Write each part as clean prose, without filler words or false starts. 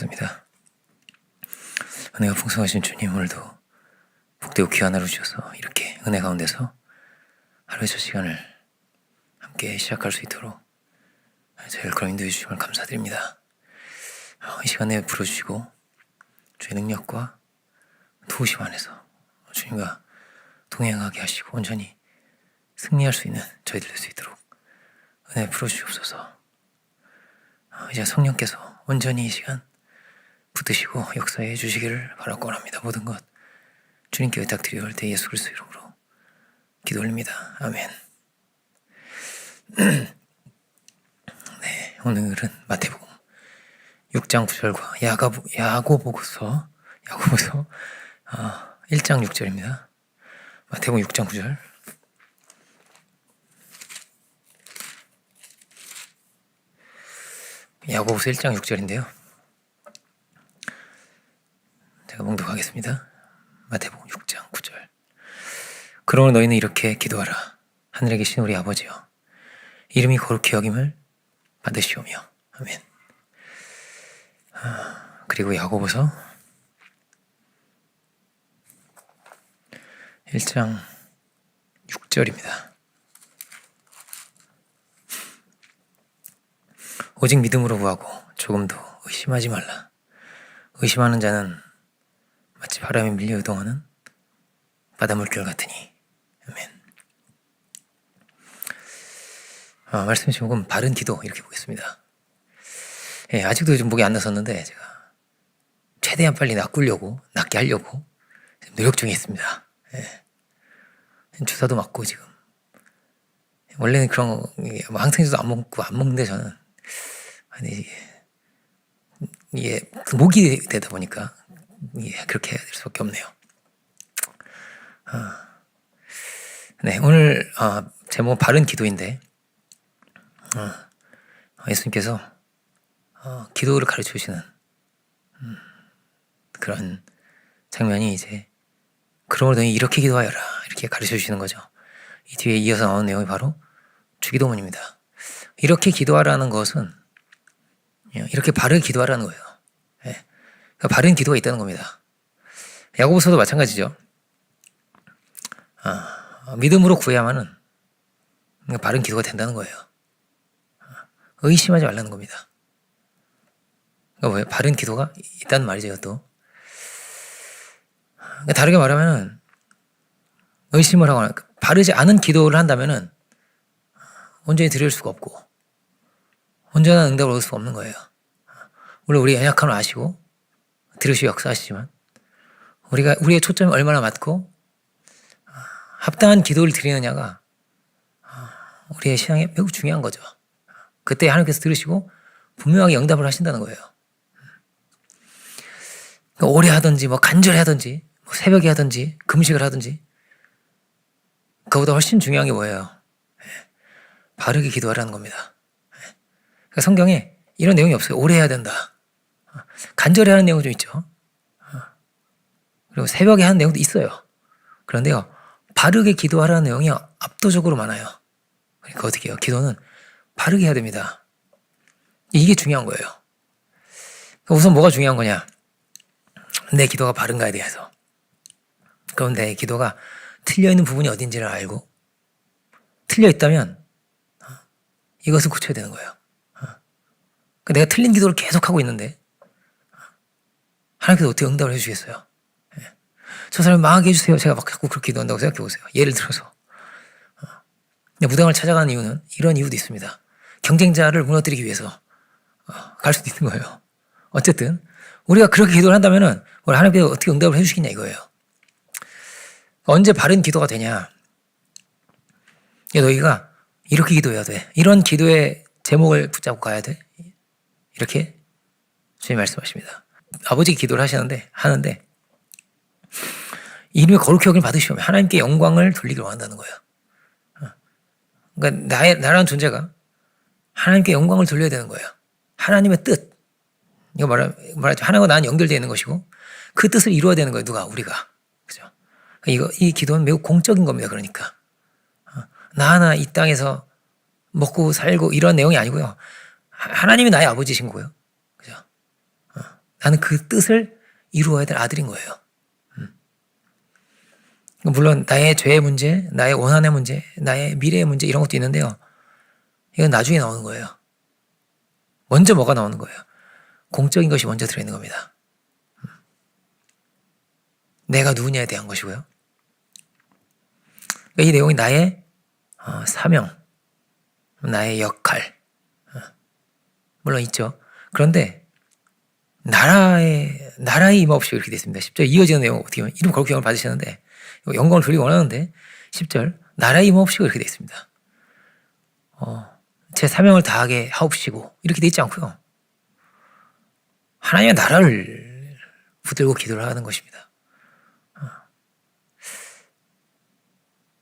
기도하겠습니다. 은혜가 풍성하신 주님, 오늘도 복되고 귀한 하루 주셔서 이렇게 은혜 가운데서 하루의 첫 시간을 함께 시작할 수 있도록 저희를 그런 인도해 주심을 감사드립니다. 이 시간에 불러주시고 주의 능력과 도우심 안에서 주님과 동행하게 하시고 온전히 승리할 수 있는 저희들 될 수 있도록 은혜 풀어주시옵소서. 이제 성령께서 온전히 이 시간 붙드시고 역사해 주시기를 바라고 원합니다. 모든 것 주님께 의탁드리오 할 때 예수 그리스도 이름으로 기도 올립니다. 아멘. 네, 오늘은 마태복음 6장 9절과 야고보서 1장 6절입니다. 마태복음 6장 9절. 야고보서 1장 6절인데요. 제가 봉독하겠습니다. 마태복음 6장 9절. 그러므로 너희는 이렇게 기도하라. 하늘에 계신 우리 아버지여, 이름이 거룩히 여김을 받으시오며. 아멘. 그리고 야고보서 1장 6절입니다. 오직 믿음으로 구하고 조금도 의심하지 말라. 의심하는 자는 마치 바람에 밀려 이동하는 바닷물결 같으니. 아멘. 말씀 제목은 바른 기도, 이렇게 보겠습니다. 아직도 좀 목이 안 나섰는데 제가 최대한 빨리 낫게 하려고 노력 중에 있습니다. 주사도 맞고 지금 원래는 그런 항생제도 안 먹는데 저는 이게 목이 되다 보니까 그렇게 해야 될 수밖에 없네요. 네, 오늘 제목은 바른 기도인데 예수님께서 기도를 가르쳐 주시는 그런 장면이 이제 그러므로 너희 이렇게 기도하여라, 이렇게 가르쳐 주시는 거죠. 이 뒤에 이어서 나오는 내용이 바로 주기도문입니다. 이렇게 기도하라는 것은 이렇게 바르게 기도하라는 거예요. 그러니까 바른 기도가 있다는 겁니다. 야고보서도 마찬가지죠. 믿음으로 구해야만은 바른 기도가 된다는 거예요. 의심하지 말라는 겁니다. 그러니까 뭐예요? 바른 기도가 있다는 말이죠, 이것도. 그러니까 다르게 말하면은 의심을 하거나 바르지 않은 기도를 한다면은 온전히 드릴 수가 없고 온전한 응답을 얻을 수가 없는 거예요. 물론 우리 연약함을 아시고 들으시고 역사하시지만 우리의 초점이 얼마나 맞고 합당한 기도를 드리느냐가 우리의 신앙에 매우 중요한 거죠. 그때 하나님께서 들으시고 분명하게 응답을 하신다는 거예요. 오래 하든지 간절히 하든지 새벽에 하든지 금식을 하든지 그보다 훨씬 중요한 게 뭐예요? 바르게 기도하라는 겁니다. 그러니까 성경에 이런 내용이 없어요. 오래 해야 된다. 간절히 하는 내용도 좀 있죠. 그리고 새벽에 하는 내용도 있어요. 그런데요, 바르게 기도하라는 내용이 압도적으로 많아요. 그러니까 어떻게 해요? 기도는 바르게 해야 됩니다. 이게 중요한 거예요. 그러니까 우선 뭐가 중요한 거냐? 내 기도가 바른가에 대해서. 그럼 내 기도가 틀려있는 부분이 어딘지를 알고 틀려있다면 이것을 고쳐야 되는 거예요. 그러니까 내가 틀린 기도를 계속하고 있는데 하나님께서 어떻게 응답을 해주시겠어요? 저 사람을 망하게 해주세요. 제가 막 자꾸 그렇게 기도한다고 생각해 보세요. 예를 들어서 무당을 찾아가는 이유는 이런 이유도 있습니다. 경쟁자를 무너뜨리기 위해서 갈 수도 있는 거예요. 어쨌든 우리가 그렇게 기도를 한다면은 우리 하나님께서 어떻게 응답을 해주시겠냐 이거예요. 언제 바른 기도가 되냐? 너희가 이렇게 기도해야 돼. 이런 기도의 제목을 붙잡고 가야 돼. 이렇게 주님 말씀하십니다. 아버지 기도를 하는데 이름이 거룩히 여김을 받으시오며 하나님께 영광을 돌리길 원한다는 거예요. 그러니까 나라는 존재가 하나님께 영광을 돌려야 되는 거예요. 하나님의 뜻. 이거 말하자면 하나님과 나는 연결되어 있는 것이고 그 뜻을 이루어야 되는 거예요. 우리가. 그죠? 이 기도는 매우 공적인 겁니다. 그러니까. 나 하나 이 땅에서 먹고 살고 이런 내용이 아니고요. 하나님이 나의 아버지신 거예요. 그죠? 나는 그 뜻을 이루어야 될 아들인 거예요. 물론 나의 죄의 문제, 나의 원한의 문제, 나의 미래의 문제 이런 것도 있는데요. 이건 나중에 나오는 거예요. 먼저 뭐가 나오는 거예요? 공적인 것이 먼저 들어있는 겁니다. 내가 누구냐에 대한 것이고요. 그러니까 이 내용이 나의 사명, 나의 역할, 물론 있죠. 그런데 나라의 임하옵시고 이렇게 되어 있습니다. 10절 이어지는 내용 어떻게 보면 이름 거룩히 영을 받으셨는데 영광을 돌리기 원하는데 10절 나라의 임하옵시고 이렇게 되어 있습니다. 제 사명을 다하게 하옵시고 이렇게 되어 있지 않고요. 하나님의 나라를 붙들고 기도를 하는 것입니다.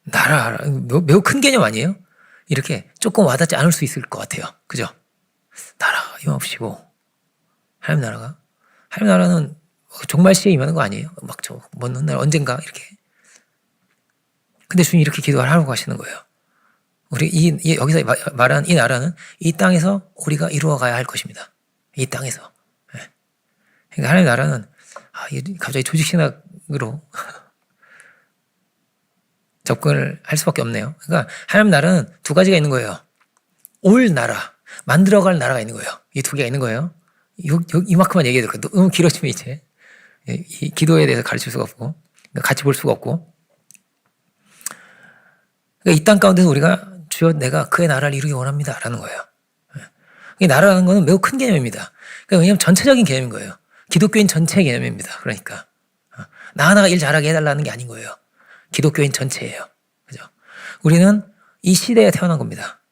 나라 매우 큰 개념 아니에요? 이렇게 조금 와닿지 않을 수 있을 것 같아요. 그죠? 나라 임하옵시고 하나님 나라는 종말 시에 임하는 거 아니에요? 막 저 먼 날 언젠가 이렇게. 근데 주님 이렇게 기도하라고 하시는 거예요. 우리 여기서 말하는 이 나라는 이 땅에서 우리가 이루어가야 할 것입니다. 이 땅에서. 그러니까 하나님 나라는 갑자기 조직신학으로 접근을 할 수밖에 없네요. 그러니까 하나님 나라는 두 가지가 있는 거예요. 올 나라, 만들어갈 나라가 있는 거예요. 이 두 개가 있는 거예요. 이만큼만 얘기해도 너무 길어지면 이제 이 기도에 대해서 가르칠 수가 없고 같이 볼 수가 없고 그러니까 이 땅 가운데서 우리가 주여 내가 그의 나라를 이루기 원합니다 라는 거예요. 이 나라라는 것은 매우 큰 개념입니다. 그러니까 왜냐하면 전체적인 개념인 거예요. 기독교인 전체의 개념입니다. 그러니까 나 하나가 일 잘하게 해달라는 게 아닌 거예요. 기독교인 전체예요. 그죠? 우리는 이 시대에 태어난 겁니다.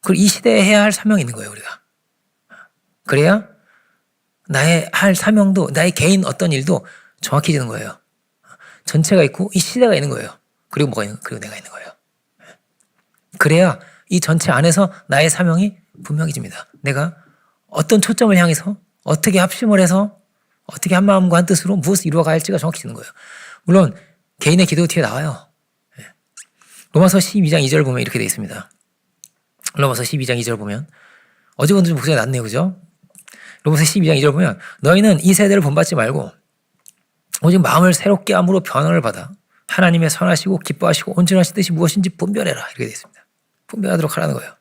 그리고 이 시대에 해야 할 사명이 있는 거예요, 우리가. 그래야 나의 할 사명도, 나의 개인 어떤 일도 정확해지는 거예요. 전체가 있고 이 시대가 있는 거예요. 그리고 뭐가 있는, 그리고 내가 있는 거예요. 그래야 이 전체 안에서 나의 사명이 분명해집니다. 내가 어떤 초점을 향해서 어떻게 합심을 해서 어떻게 한 마음과 한 뜻으로 무엇을 이루어가야 할지가 정확해지는 거예요. 물론 개인의 기도 뒤에 나와요. 로마서 12장 2절 보면 이렇게 되어 있습니다. 로마서 12장 2절 보면 어제 본좀 목소리가 낮네요. 그죠? 로마서 12장 2절 보면 너희는 이 세대를 본받지 말고 오직 마음을 새롭게 함으로 변화를 받아 하나님의 선하시고 기뻐하시고 온전하신 뜻이 무엇인지 분별해라. 이렇게 되어 있습니다. 분별하도록 하라는 거예요.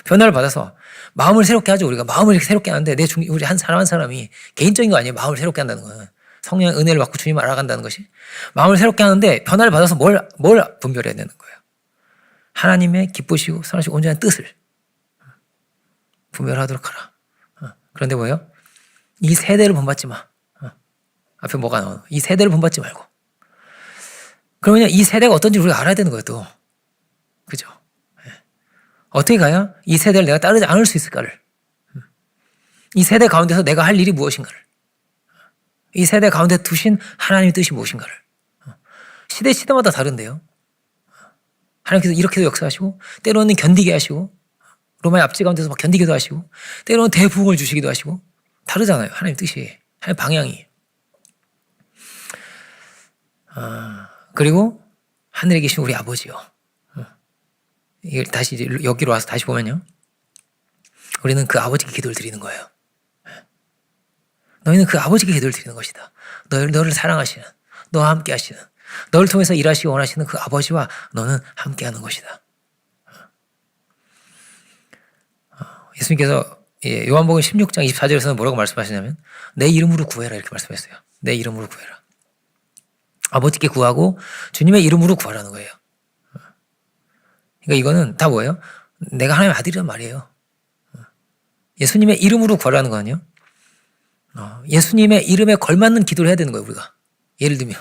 변화를 받아서 마음을 새롭게 하죠. 우리가 마음을 이렇게 새롭게 하는데 우리 한 사람 한 사람이 개인적인 거 아니에요. 마음을 새롭게 한다는 거는. 성령의 은혜를 받고 주님을 알아간다는 것이. 마음을 새롭게 하는데 변화를 받아서 뭘 분별해야 되는 거예요. 하나님의 기쁘시고 선하시고 온전한 뜻을 분별하도록 하라. 그런데 뭐예요? 이 세대를 본받지 마. 앞에 뭐가 나오는 이 세대를 본받지 말고. 그러면 이 세대가 어떤지 우리가 알아야 되는 거예요, 또. 그죠? 어떻게 가야 이 세대를 내가 따르지 않을 수 있을까를. 이 세대 가운데서 내가 할 일이 무엇인가를. 이 세대 가운데 두신 하나님의 뜻이 무엇인가를. 시대마다 다른데요. 하나님께서 이렇게도 역사하시고 때로는 견디게 하시고 로마의 압제 가운데서 막 견디기도 하시고 때로는 대부흥을 주시기도 하시고 다르잖아요. 하나님 뜻이. 하나님 방향이. 그리고 하늘에 계신 우리 아버지요. 이걸 다시 이제 여기로 와서 다시 보면요. 우리는 그 아버지께 기도를 드리는 거예요. 너희는 그 아버지께 기도를 드리는 것이다. 너를 사랑하시는, 너와 함께 하시는, 너를 통해서 일하시기 원하시는 그 아버지와 너는 함께 하는 것이다. 예수님께서 요한복음 16장 24절에서는 뭐라고 말씀하시냐면 내 이름으로 구해라 이렇게 말씀했어요. 내 이름으로 구해라. 아버지께 구하고 주님의 이름으로 구하라는 거예요. 그러니까 이거는 다 뭐예요? 내가 하나님의 아들이란 말이에요. 예수님의 이름으로 구하라는 거 아니에요? 예수님의 이름에 걸맞는 기도를 해야 되는 거예요, 우리가. 예를 들면.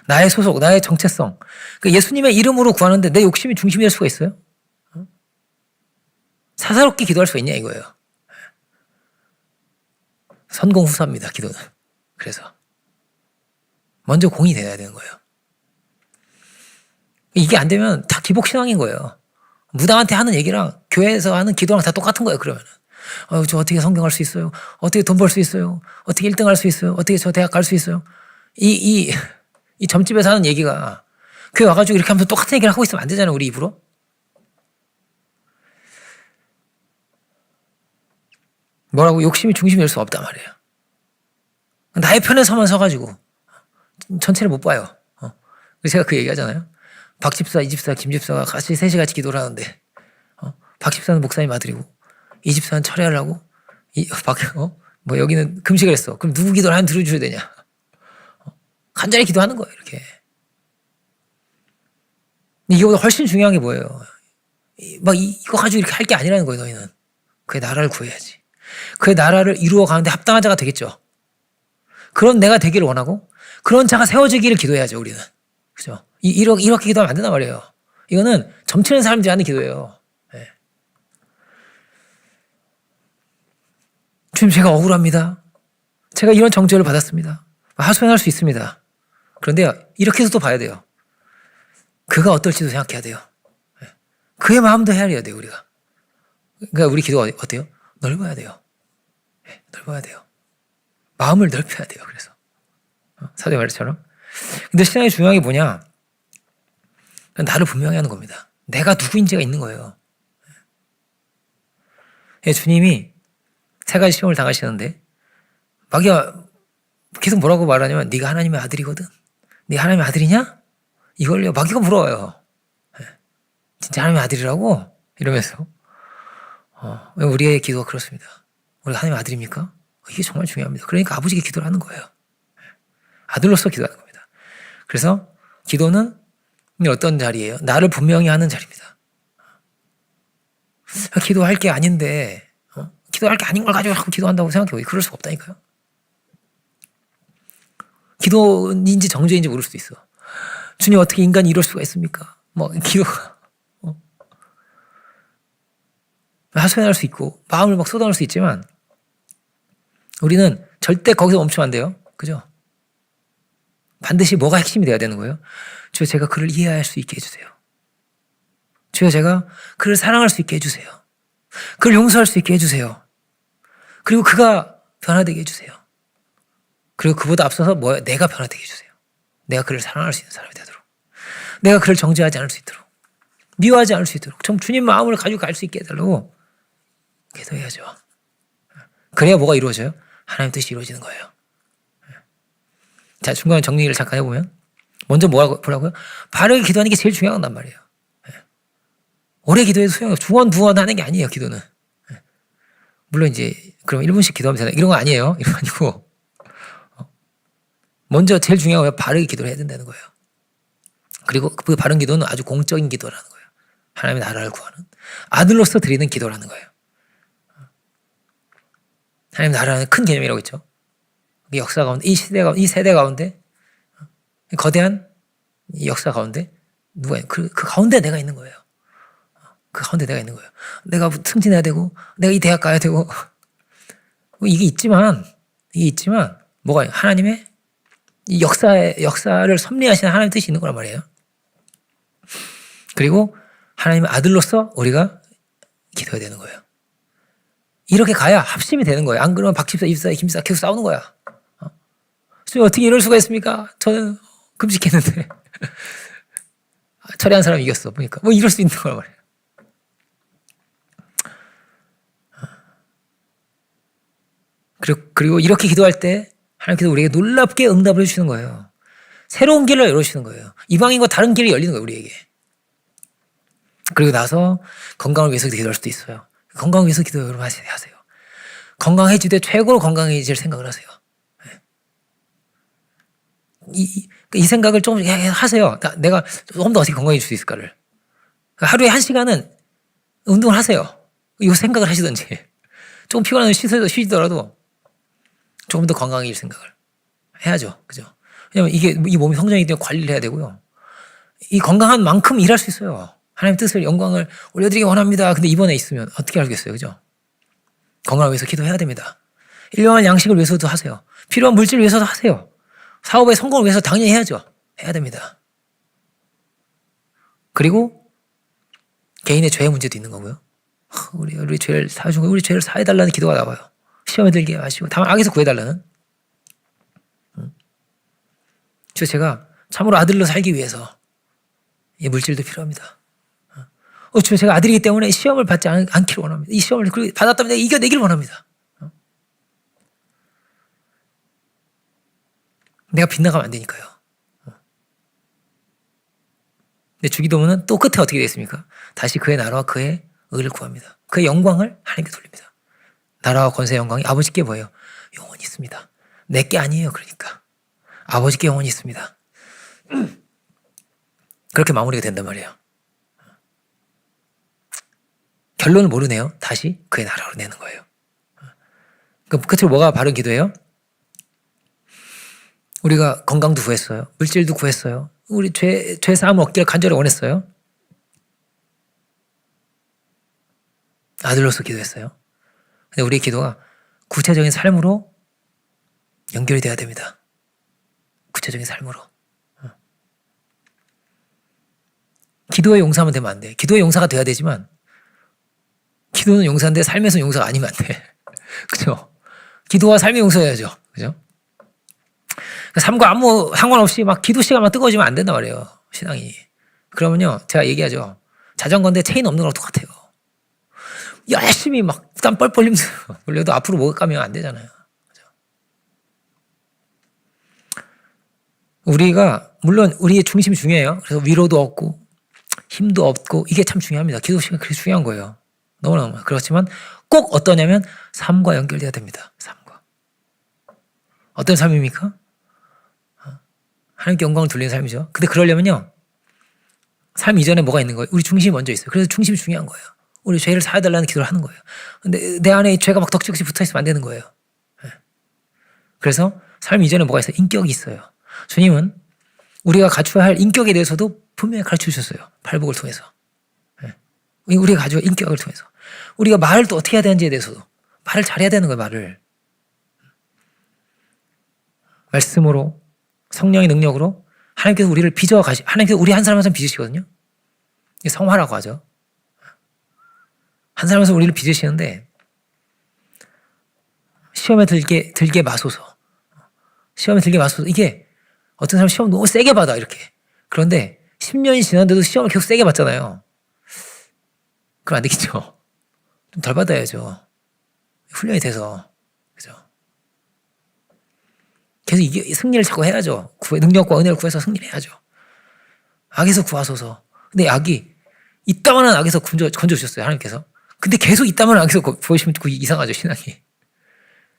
나의 소속, 나의 정체성. 그러니까 예수님의 이름으로 구하는데 내 욕심이 중심이 될 수가 있어요? 사사롭게 기도할 수가 있냐, 이거예요. 선공후사입니다, 기도는. 그래서. 먼저 공이 돼야 되는 거예요. 이게 안 되면 다 기복신앙인 거예요. 무당한테 하는 얘기랑 교회에서 하는 기도랑 다 똑같은 거예요, 그러면. 저 어떻게 성경할 수 있어요? 어떻게 돈 벌 수 있어요? 어떻게 1등 할 수 있어요? 어떻게 저 대학 갈 수 있어요? 이 점집에서 하는 얘기가 교회 와가지고 이렇게 하면서 똑같은 얘기를 하고 있으면 안 되잖아요, 우리 입으로. 뭐라고 욕심이 중심이 될 수 없단 말이에요. 나의 편에 서가지고 전체를 못 봐요. 제가 그 얘기하잖아요. 박 집사, 이 집사, 김 집사가 같이 셋이 같이 기도를 하는데 박 집사는 목사님 아들이고 이 집사는 철회를 하고 뭐 여기는 금식을 했어. 그럼 누구 기도를 하면 들어주셔야 되냐? 간절히 기도하는 거예요. 이렇게. 이거보다 훨씬 중요한 게 뭐예요? 이거 가지고 이렇게 할 게 아니라는 거예요. 너희는 그의 나라를 구해야지. 그의 나라를 이루어 가는데 합당한 자가 되겠죠. 그런 내가 되기를 원하고 그런 자가 세워지기를 기도해야죠. 우리는. 그죠? 이렇게 기도하면 안 된단 말이에요. 이거는 점치는 사람들이 하는 기도예요. 네. 주님, 제가 억울합니다. 제가 이런 정죄를 받았습니다. 하소연할 수 있습니다. 그런데 이렇게 해서도 봐야 돼요. 그가 어떨지도 생각해야 돼요. 네. 그의 마음도 헤아려야 돼요. 우리가. 그러니까 우리 기도가 어때요? 넓어야 돼요. 네, 넓어야 돼요. 마음을 넓혀야 돼요. 그래서 사도의 말처럼. 근데 신앙의 중요한 게 뭐냐? 나를 분명히 하는 겁니다. 내가 누구인지가 있는 거예요. 예, 주님이 세 가지 시험을 당하시는데 마귀가 계속 뭐라고 말하냐면 네가 하나님의 아들이거든. 네가 하나님의 아들이냐? 이걸요. 마귀가 물어요. 예, 진짜 하나님의 아들이라고? 이러면서 우리의 기도가 그렇습니다. 우리가 하나님의 아들입니까? 이게 정말 중요합니다. 그러니까 아버지께 기도를 하는 거예요. 아들로서 기도하는 겁니다. 그래서 기도는 어떤 자리예요? 나를 분명히 하는 자리입니다. 기도할 게 아닌데 기도할 게 아닌 걸 가지고 자꾸 기도한다고 생각해요. 그럴 수가 없다니까요. 기도인지 정죄인지 모를 수도 있어. 주님, 어떻게 인간이 이럴 수가 있습니까? 기도가 하소연할 수 있고 마음을 막 쏟아낼 수 있지만 우리는 절대 거기서 멈추면 안 돼요. 그죠? 반드시 뭐가 핵심이 돼야 되는 거예요? 주여, 제가 그를 이해할 수 있게 해주세요. 주여, 제가 그를 사랑할 수 있게 해주세요. 그를 용서할 수 있게 해주세요. 그리고 그가 변화되게 해주세요. 그리고 그보다 앞서서 내가 변화되게 해주세요. 내가 그를 사랑할 수 있는 사람이 되도록. 내가 그를 정죄하지 않을 수 있도록. 미워하지 않을 수 있도록. 주님 마음을 가지고 갈 수 있게 해달라고 기도해야죠. 그래야 뭐가 이루어져요? 하나님 뜻이 이루어지는 거예요. 자, 중간에 정리를 잠깐 해보면 먼저 보라고요? 바르게 기도하는 게 제일 중요한 말이에요. 오래 기도해도 소용이 없어요. 두원 하는 게 아니에요. 기도는. 물론 이제 그럼 1분씩 기도하면 되나? 이런 거 아니에요. 이런 거 아니고 먼저 제일 중요한 거예요. 바르게 기도를 해야 된다는 거예요. 그리고 그 바른 기도는 아주 공적인 기도라는 거예요. 하나님의 나라를 구하는 아들로서 드리는 기도라는 거예요. 하나님 나라는 큰 개념이라고 했죠. 역사 가운데, 이 세대 가운데, 거대한 이 역사 가운데, 그 가운데 내가 있는 거예요. 그 가운데 내가 있는 거예요. 내가 승진해야 되고, 내가 이 대학 가야 되고, 이게 있지만, 뭐가, 하나님의 이 역사를 섭리하시는 하나님의 뜻이 있는 거란 말이에요. 그리고 하나님의 아들로서 우리가 기도해야 되는 거예요. 이렇게 가야 합심이 되는 거예요. 안 그러면 박 집사, 이 집사, 김 집사 계속 싸우는 거야. 어떻게 이럴 수가 있습니까? 저는 금식했는데 철회한 사람이 이겼어. 보니까 이럴 수 있는 거란 말이에요. 그리고 이렇게 기도할 때 하나님께서 우리에게 놀랍게 응답을 해주시는 거예요. 새로운 길을 열어주시는 거예요. 이방인과 다른 길이 열리는 거예요. 우리에게. 그리고 나서 건강을 위해서 기도할 수도 있어요. 건강을 위해서 기도 여러분 하세요. 건강해질 때 최고로 건강해질 생각을 하세요. 이 생각을 좀 하세요. 내가 조금 더 어떻게 건강해질 수 있을까를. 하루에 1시간은 운동을 하세요. 이 생각을 하시든지. 조금 피곤하면 쉬시더라도 조금 더 건강해질 생각을 해야죠. 그죠? 왜냐면 이 몸이 성장이기 때문에 관리를 해야 되고요. 이 건강한 만큼 일할 수 있어요. 하나님의 뜻을, 영광을 올려드리기 원합니다. 근데 이번에 있으면 어떻게 알겠어요? 그죠? 건강을 위해서 기도해야 됩니다. 일용할 양식을 위해서도 하세요. 필요한 물질을 위해서도 하세요. 사업의 성공을 위해서 당연히 해야죠. 해야 됩니다. 그리고 개인의 죄의 문제도 있는 거고요. 우리 죄를 사주고 우리 죄를 사해달라는 기도가 나와요. 시험에 들게 마시고 다만 악에서 구해달라는. 제가 참으로 아들로 살기 위해서 이 물질도 필요합니다. 주여, 제가 아들이기 때문에 시험을 받지 않기를 원합니다. 이 시험을 받았다면 내가 이겨내기를 원합니다. 내가 빗나가면 안 되니까요. 근데 주기도문은 또 끝에 어떻게 되겠습니까? 다시 그의 나라와 그의 의를 구합니다. 그의 영광을 하나님께 돌립니다. 나라와 권세 영광이 아버지께 뭐예요? 영원히 있습니다. 내게 아니에요. 그러니까 아버지께 영원히 있습니다. 그렇게 마무리가 된단 말이에요. 결론을 모르네요. 다시 그의 나라로 내는 거예요. 그럼 끝으로 뭐가 바른 기도예요? 우리가 건강도 구했어요. 물질도 구했어요. 우리 죄 사함을 얻기를 간절히 원했어요. 아들로서 기도했어요. 근데 우리의 기도가 구체적인 삶으로 연결이 돼야 됩니다. 구체적인 삶으로. 기도에 용사하면 되면 안 돼. 기도의 용사가 돼야 되지만 기도는 용사인데 삶에서 용사가 아니면 안 돼. 그죠? 기도와 삶의 용서해야죠. 그죠? 삶과 아무 상관없이 막 기도 시간만 뜨거워지면 안 된단 말이에요. 신앙이. 그러면요, 제가 얘기하죠. 자전거인데 체인 없는 거랑 똑같아요. 열심히 막 땀 뻘뻘 흘려도 앞으로 못 가면 안 되잖아요. 그죠? 우리가 물론 우리의 중심이 중요해요. 그래서 위로도 얻고 힘도 얻고 이게 참 중요합니다. 기도 시간 그게 중요한 거예요. 너무너무. 그렇지만 꼭 어떠냐면 삶과 연결돼야 됩니다. 삶과. 어떤 삶입니까? 하나님께 영광을 돌리는 삶이죠. 근데 그러려면요. 삶 이전에 뭐가 있는 거예요? 우리 중심이 먼저 있어요. 그래서 중심이 중요한 거예요. 우리 죄를 사해달라는 기도를 하는 거예요. 근데 내 안에 죄가 막 덕지덕지 붙어있으면 안 되는 거예요. 그래서 삶 이전에 뭐가 있어요? 인격이 있어요. 주님은 우리가 갖춰야 할 인격에 대해서도 분명히 가르쳐 주셨어요. 팔복을 통해서. 우리가 가져야 인격을 통해서. 우리가 말을 또 어떻게 해야 되는지에 대해서도 말을 잘해야 되는 거예요. 말을. 말씀으로 성령의 능력으로 하나님께서 우리를 빚어 가시, 하나님께서 우리 한 사람 한 사람 빚으시거든요. 이게 성화라고 하죠. 한 사람에서 우리를 빚으시는데 시험에 들게 마소서. 시험에 들게 마소서. 이게 어떤 사람 시험 너무 세게 받아 이렇게. 그런데 10년이 지났는데도 시험을 계속 세게 받잖아요. 그럼 안 되겠죠. 좀 덜 받아야죠. 훈련이 돼서. 그죠? 계속 이게 승리를 자꾸 해야죠. 능력과 은혜를 구해서 승리를 해야죠. 악에서 구하소서. 근데 악이 이따만한 악에서 건져주셨어요. 하나님께서. 근데 계속 이따만한 악에서 보여주시면 이상하죠. 신앙이.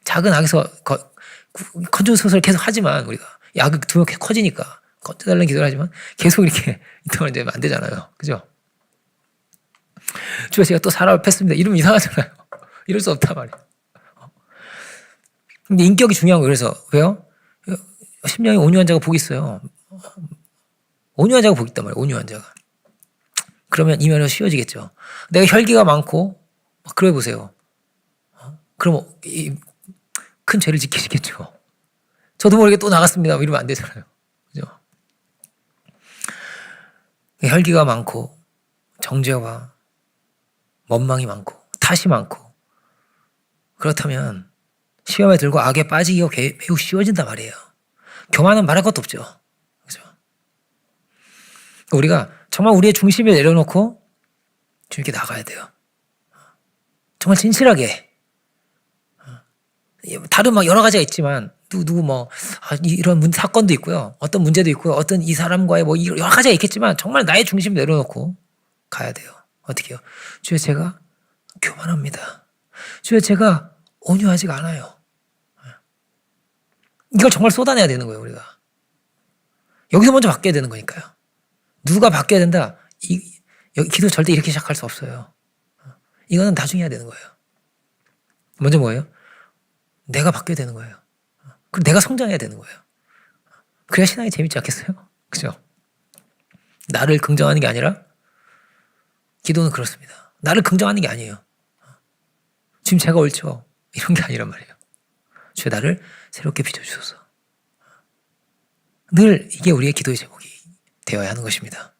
작은 악에서 건져서서 계속 하지만 우리가 악이 두면 커지니까 건져달라는 기도를 하지만 계속 이렇게 이따만 되면 안 되잖아요. 그죠? 주여 제가 또 사람을 뺐습니다. 이러면 이상하잖아요. 이럴 수 없단 말이에요. 근데 인격이 중요한 거예요. 그래서 왜요? 심령이 온유한 자가 복이 있어요. 온유한 자가 복이 있단 말이에요. 온유한 자가. 그러면 이면은 쉬워지겠죠. 내가 혈기가 많고 그래 보세요. 그럼 큰 죄를 지키시겠죠. 저도 모르게 또 나갔습니다. 이러면 안 되잖아요. 그죠? 혈기가 많고 정죄와 원망이 많고 탓이 많고 그렇다면 시험에 들고 악에 빠지기가 매우 쉬워진단 말이에요. 교만은 말할 것도 없죠. 그죠? 우리가 정말 우리의 중심을 내려놓고 주님께 나가야 돼요. 정말 진실하게. 다른 막 여러 가지가 있지만 누구 뭐 이런 사건도 있고요. 어떤 문제도 있고요. 어떤 이 사람과의 뭐 여러 가지가 있겠지만 정말 나의 중심을 내려놓고 가야 돼요. 어떻게 해요? 주여 제가 교만합니다. 주여 제가 온유하지가 않아요. 이걸 정말 쏟아내야 되는 거예요. 우리가. 여기서 먼저 바뀌어야 되는 거니까요. 누가 바뀌어야 된다. 여기 기도 절대 이렇게 시작할 수 없어요. 이거는 나중에 해야 되는 거예요. 먼저 뭐예요? 내가 바뀌어야 되는 거예요. 그리고 내가 성장해야 되는 거예요. 그래야 신앙이 재밌지 않겠어요? 그죠? 나를 긍정하는 게 아니라 기도는 그렇습니다. 나를 긍정하는 게 아니에요. 지금 제가 옳죠. 이런 게 아니란 말이에요. 주여 나를 새롭게 빚어주소서. 늘 이게 우리의 기도의 제목이 되어야 하는 것입니다.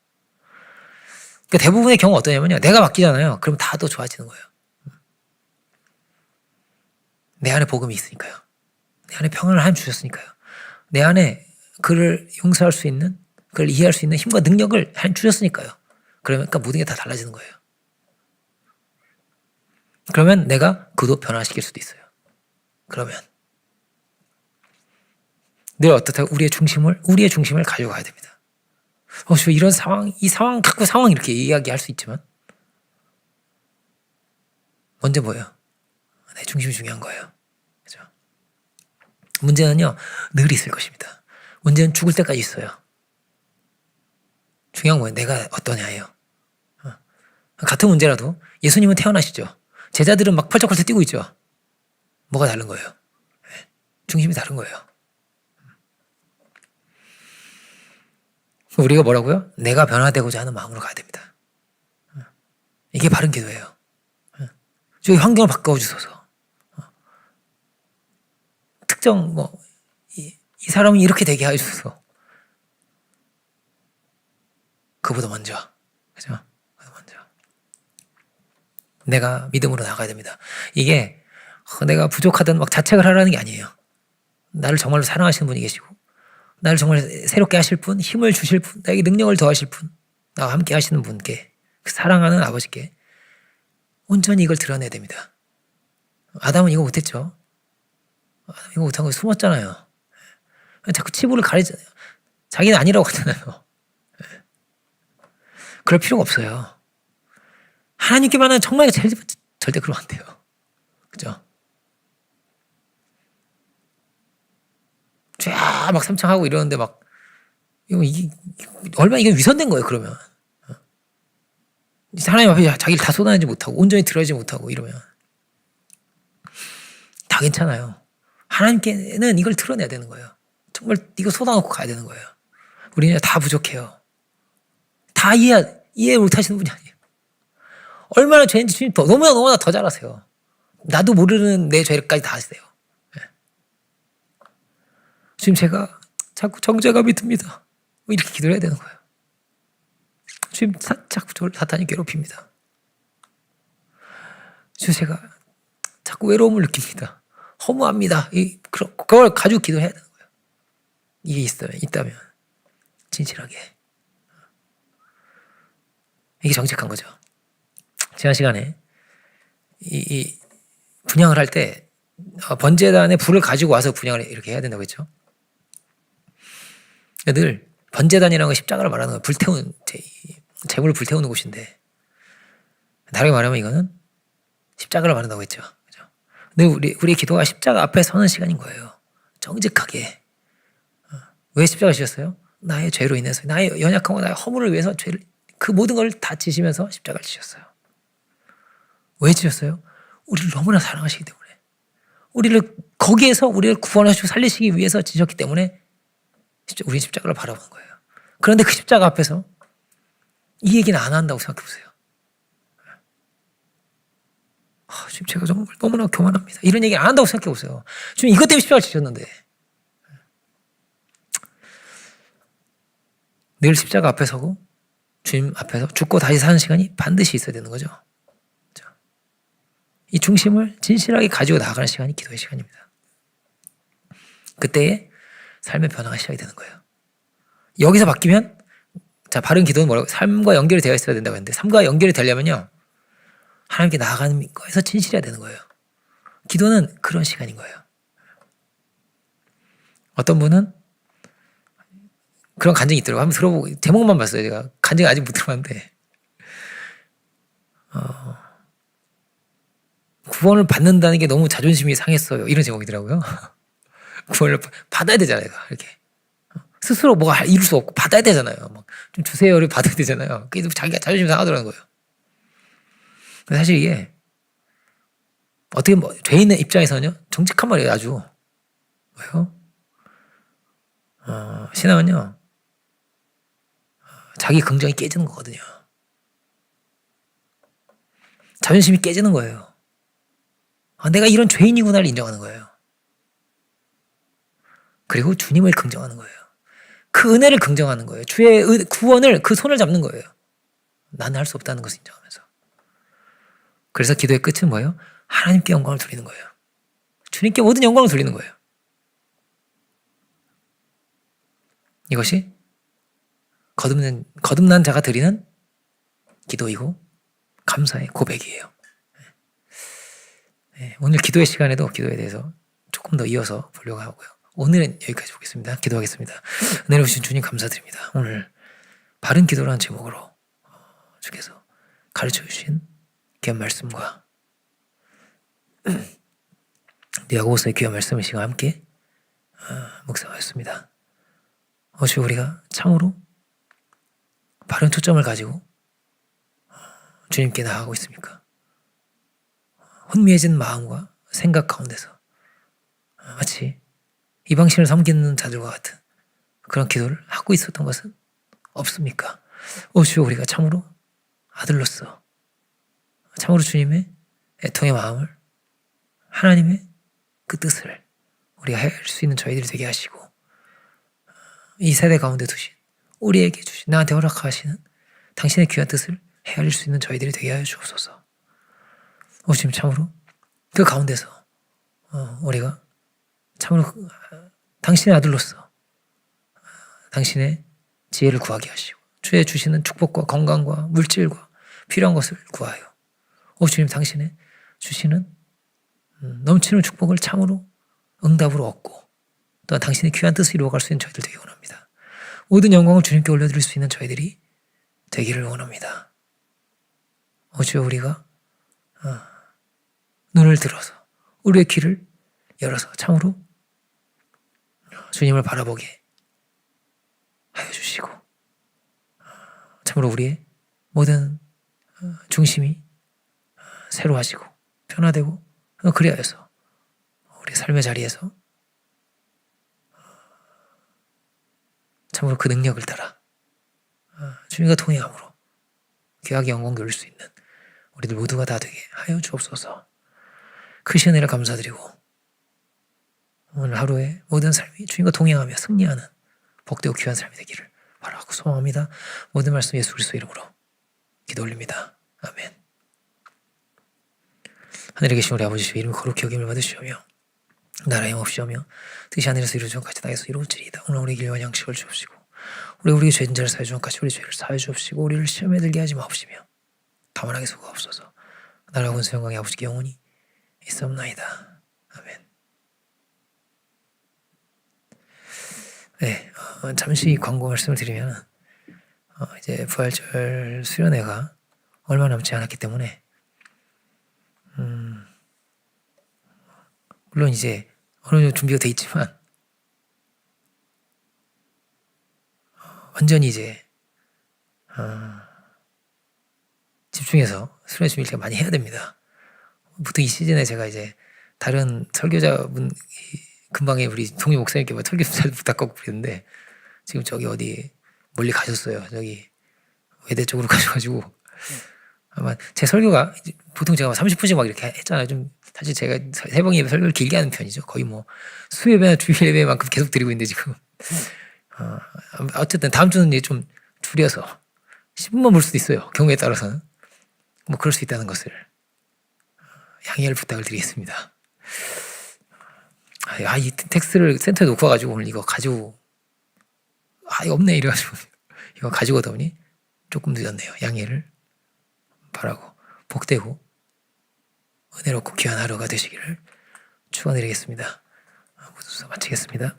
그러니까 대부분의 경우 어떠냐면요. 내가 바뀌잖아요. 그럼 다 더 좋아지는 거예요. 내 안에 복음이 있으니까요. 내 안에 평안을 하나님 주셨으니까요. 내 안에 그를 용서할 수 있는, 그를 이해할 수 있는 힘과 능력을 하나님 주셨으니까요. 그러니까 모든 게 다 달라지는 거예요. 그러면 내가 그도 변화시킬 수도 있어요. 그러면 늘 어떻다 우리의 중심을 가져가야 됩니다. 저 이런 상황, 이 상황 갖고 상황 이렇게 이야기할 수 있지만 먼저 뭐예요? 내 중심이 중요한 거예요. 그죠? 문제는요 늘 있을 것입니다. 문제는 죽을 때까지 있어요. 중요한 거예요. 내가 어떠냐예요. 같은 문제라도 예수님은 태어나시죠. 제자들은 막 펄쩍펄쩍 뛰고 있죠. 뭐가 다른 거예요? 중심이 다른 거예요. 우리가 뭐라고요? 내가 변화되고자 하는 마음으로 가야 됩니다. 이게 바른 기도예요. 저희 환경을 바꿔주소서. 특정 이 사람은 이렇게 되게 해주소서. 그보다 먼저, 그죠? 먼저 내가 믿음으로 나가야 됩니다. 이게 내가 부족하든 막 자책을 하라는 게 아니에요. 나를 정말로 사랑하시는 분이 계시고, 나를 정말 새롭게 하실 분, 힘을 주실 분, 나에게 능력을 더하실 분, 나와 함께 하시는 분께, 그 사랑하는 아버지께 온전히 이걸 드러내야 됩니다. 아담은 이거 못했죠. 아담 이거 못한 거 숨었잖아요. 자꾸 치부를 가리잖아요. 자기는 아니라고 하잖아요. 그럴 필요가 없어요. 하나님께만은 정말 절대 그러면 안 돼요. 그죠? 쫙 막 삼창하고 이러는데 막 이게 얼마나 이게 위선된 거예요. 그러면 하나님 앞에 자기를 다 쏟아내지 못하고 온전히 드러내지 못하고 이러면 다 괜찮아요. 하나님께는 이걸 드러내야 되는 거예요. 정말 이거 쏟아놓고 가야 되는 거예요. 우리는 다 부족해요. 다 이해 못하시는 분이 아니에요. 얼마나 죄인지 주님 너무나 더 잘 아세요. 나도 모르는 내 죄까지 다 아세요. 지금 제가 자꾸 정죄감이 듭니다. 이렇게 기도를 해야 되는 거예요. 지금 자꾸 저를 사탄이 괴롭힙니다. 지금 제가 자꾸 외로움을 느낍니다. 허무합니다. 그걸 가지고 기도해야 되는 거예요. 이게 있다면 진실하게. 이게 정직한 거죠. 지난 시간에 이 분향을 할 때 번제단에 불을 가지고 와서 분향을 이렇게 해야 된다고 했죠. 늘 번제단이라는 건 십자가를 말하는 거예요. 불태우는 재물을 불태우는 곳인데 다르게 말하면 이거는 십자가를 말한다고 했죠. 그죠? 늘 우리 기도가 십자가 앞에 서는 시간인 거예요. 정직하게. 왜 십자가 지셨어요? 나의 죄로 인해서 나의 연약함과 나의 허물을 위해서 그 모든 걸 다 지시면서 십자가를 지셨어요. 왜 지셨어요? 우리를 너무나 사랑하시기 때문에, 거기에서 우리를 구원하시고 살리시기 위해서 지셨기 때문에 우리 십자가를 바라보는 거예요. 그런데 그 십자가 앞에서 이 얘기는 안 한다고 생각해 보세요. 지금 제가 정말 너무나 교만합니다. 이런 얘기 안 한다고 생각해 보세요. 지금 이것 때문에 십자가를 지셨는데. 늘 십자가 앞에 서고 주님 앞에서 죽고 다시 사는 시간이 반드시 있어야 되는 거죠. 이 중심을 진실하게 가지고 나아가는 시간이 기도의 시간입니다. 그때에 삶의 변화가 시작이 되는 거예요. 여기서 바뀌면 바른 기도는 뭐라고? 삶과 연결이 되어 있어야 된다고 했는데 삶과 연결이 되려면요 하나님께 나아가는 거에서 진실해야 되는 거예요. 기도는 그런 시간인 거예요. 어떤 분은 그런 간증이 있더라고요. 한번 들어보고 제목만 봤어요. 제가 간증 아직 못 들어봤는데 구원을 받는다는 게 너무 자존심이 상했어요. 이런 제목이더라고요. 구원을 받아야 되잖아요. 이렇게 스스로 뭐가 이룰 수 없고 받아야 되잖아요. 막 좀 주세요를 받아야 되잖아요. 그래서 자기가 자존심이 상하더라는 거예요. 근데 사실 이게 어떻게 죄인의 입장에서는요 정직한 말이에요. 아주. 왜요? 신앙은요 자기 긍정이 깨지는 거거든요. 자존심이 깨지는 거예요. 내가 이런 죄인이구나를 인정하는 거예요. 그리고 주님을 긍정하는 거예요. 그 은혜를 긍정하는 거예요. 주의 구원을 그 손을 잡는 거예요. 나는 할 수 없다는 것을 인정하면서. 그래서 기도의 끝은 뭐예요? 하나님께 영광을 돌리는 거예요. 주님께 모든 영광을 돌리는 거예요. 이것이 거듭난 자가 드리는 기도이고 감사의 고백이에요. 오늘 기도의 시간에도 기도에 대해서 조금 더 이어서 보려고 하고요. 오늘은 여기까지 보겠습니다. 기도하겠습니다. 은혜를 주신 주님 감사드립니다. 오늘 바른 기도라는 제목으로 주께서 가르쳐 주신 귀한 말씀과 야고보서의 귀한 말씀을 시간 함께 묵상하였습니다. 주여 우리가 참으로 바른 초점을 가지고 주님께 나아가고 있습니까? 혼미해진 마음과 생각 가운데서 마치 이방신을 섬기는 자들과 같은 그런 기도를 하고 있었던 것은 없습니까? 주여 우리가 참으로 아들로서 참으로 주님의 애통의 마음을 하나님의 그 뜻을 우리가 할 수 있는 저희들이 되게 하시고 이 세대 가운데 두신 우리에게 주신 나한테 허락하시는 당신의 귀한 뜻을 헤아릴 수 있는 저희들이 되게 하여 주옵소서. 주님 참으로 그 가운데서 우리가 참으로 당신의 아들로서 당신의 지혜를 구하게 하시고 주의 주시는 축복과 건강과 물질과 필요한 것을 구하여 주님 당신의 주시는 넘치는 축복을 참으로 응답으로 얻고 또한 당신의 귀한 뜻을 이루어갈 수 있는 저희들 되기 원합니다. 모든 영광을 주님께 올려드릴 수 있는 저희들이 되기를 원합니다. 주여 우리가 눈을 들어서 우리의 귀를 열어서 참으로 주님을 바라보게 하여 주시고 참으로 우리의 모든 중심이 새로워지고 변화되고 그리하여서 우리 삶의 자리에서 참으로 그 능력을 따라 주님과 동행함으로 귀하게 영광 돌릴 수 있는 우리들 모두가 다 되게 하여 주옵소서. 크신 은혜를 감사드리고 오늘 하루의 모든 삶이 주님과 동행하며 승리하는 복되고 귀한 삶이 되기를 바라고 소망합니다. 모든 말씀 예수 그리스도 이름으로 기도 올립니다. 아멘. 하늘에 계신 우리 아버지 주의 이름이 거룩히 여김을 받으시오며 나라의 없시오며 뜻이 하늘에서 이루어진 것 같이 땅에서 이루어지리이다. 오늘 우리에게 일용할 양식을 주옵시고 우리의 죄진 자를 사해 주는 것 같이 우리 죄를 사해 주옵시고 우리를 시험에 들게 하지 마옵시며 다만 하게 속아옵소서. 나라와 권세 영광이 아버지께 영원히 있사옵나이다. 아멘. 네, 잠시 광고 말씀을 드리면 이제 부활절 수련회가 얼마 남지 않았기 때문에 물론 이제 어느 정도 준비가 돼 있지만 완전히 이제 집중해서 수련회 준비를 제가 많이 해야 됩니다. 보통 이 시즌에 제가 이제 다른 설교자분 금방에 우리 동료 목사님께 뭐 설교 잘 부탁하고 그랬는데 지금 저기 어디 멀리 가셨어요. 저기 외대 쪽으로 가셔가지고 아마 제 설교가 보통 제가 30분씩 막 이렇게 했잖아요. 좀 사실 제가 새벽에 설교를 길게 하는 편이죠. 거의 뭐 수예배나 주일예배만큼 계속 드리고 있는데 지금 어쨌든 다음 주는 이제 좀 줄여서 10분만 볼 수도 있어요. 경우에 따라서는 뭐 그럴 수 있다는 것을 양해를 부탁을 드리겠습니다. 이 텍스트를 센터에 놓고 와가지고 오늘 이거 가지고 이거 없네 이래가지고 이거 가지고 오다 보니 조금 늦었네요. 양해를 바라고 복되고 은혜롭고 귀한 하루가 되시기를 축원드리겠습니다. 모두 마치겠습니다.